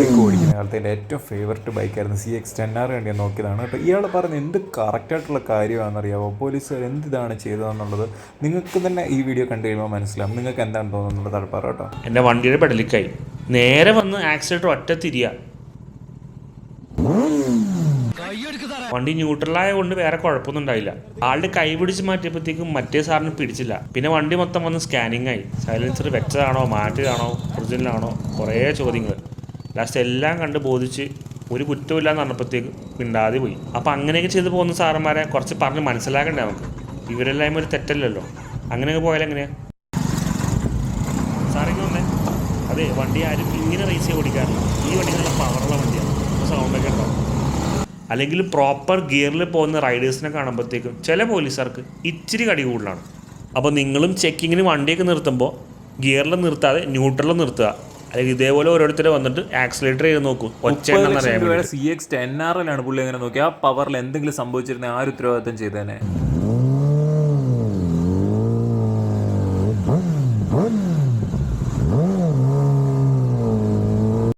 Bike ഓടിക്കുന്ന കാലത്ത് എൻ്റെ ഏറ്റവും ഫേവററ്റ് ബൈക്കായിരുന്നു CX-10R വേണ്ടി ഞാൻ നോക്കിയതാണ്. അപ്പോൾ ഇയാൾ പറഞ്ഞ എന്ത് കറക്റ്റായിട്ടുള്ള കാര്യമാണെന്നറിയാമോ, പോലീസുകാർ എന്തിതാണ് ചെയ്തതെന്നുള്ളത് നിങ്ങൾക്ക് തന്നെ ഈ വീഡിയോ കണ്ടു കഴിയുമ്പോൾ മനസ്സിലാവും. നിങ്ങൾക്ക് എന്താണ് തോന്നുന്നത് തഴപ്പാറ കേട്ടോ. എൻ്റെ വണ്ടിയുടെ പെടലിക്കായി നേരെ വന്ന് ആക്സിലേറ്റർ ഒറ്റ തിരിയ, വണ്ടി ന്യൂട്രലായ കൊണ്ട് വേറെ കുഴപ്പമൊന്നും ഉണ്ടായില്ല. ആളുടെ കൈ പിടിച്ച് മാറ്റിയപ്പോഴത്തേക്കും മറ്റേ സാറിന് പിടിച്ചില്ല. പിന്നെ വണ്ടി മൊത്തം വന്ന് സ്കാനിങ് ആയി. സൈലൻസർ വെച്ചതാണോ മാറ്റിയതാണോ ഒറിജിനലാണോ കുറേ ചോദ്യങ്ങൾ. ലാസ്റ്റ് എല്ലാം കണ്ട് ബോധിച്ച് ഒരു കുറ്റമില്ല എന്ന് പറഞ്ഞപ്പോഴത്തേക്ക് മിണ്ടാതെ പോയി. അപ്പം അങ്ങനെയൊക്കെ ചെയ്ത് പോകുന്ന സാറന്മാരെ കുറച്ച് പറഞ്ഞ് മനസ്സിലാക്കണ്ടേ നമുക്ക്. ഇവരെല്ലാം ഒരു തെറ്റല്ലല്ലോ. അങ്ങനെയൊക്കെ പോയാൽ എങ്ങനെയാ സാറിങ്ങനെ വന്നേ? അതെ, വണ്ടി ആരും ഇങ്ങനെ റേസ് ചെയ്ത് ഓടിക്കാറില്ല. ഈ വണ്ടി നല്ല പവറുള്ള വണ്ടിയാണ്, സൗണ്ടൊക്കെ ഉണ്ടാവും. അല്ലെങ്കിൽ പ്രോപ്പർ ഗിയറിൽ പോകുന്ന റൈഡേഴ്സിനെ കാണുമ്പോഴത്തേക്കും ചില പോലീസുകാർക്ക് ഇച്ചിരി കടി കൂടുതലാണ്. അപ്പോൾ നിങ്ങളും ചെക്കിങ്ങിന് വണ്ടിയൊക്കെ നിർത്തുമ്പോൾ ഗിയറിൽ നിർത്താതെ ന്യൂട്രലിൽ നിർത്തുക. അല്ലെങ്കിൽ ഇതേപോലെ ഓരോരുത്തർ വന്നിട്ട് ആക്സിലേറ്റർ ചെയ്ത് നോക്കൂ. CX-10R പുള്ളി അങ്ങനെ നോക്കി ആ പവറിൽ എന്തെങ്കിലും സംഭവിച്ചിരുന്ന ആ ഒരു ഉത്തരവാദിത്തം ചെയ്തേനെ.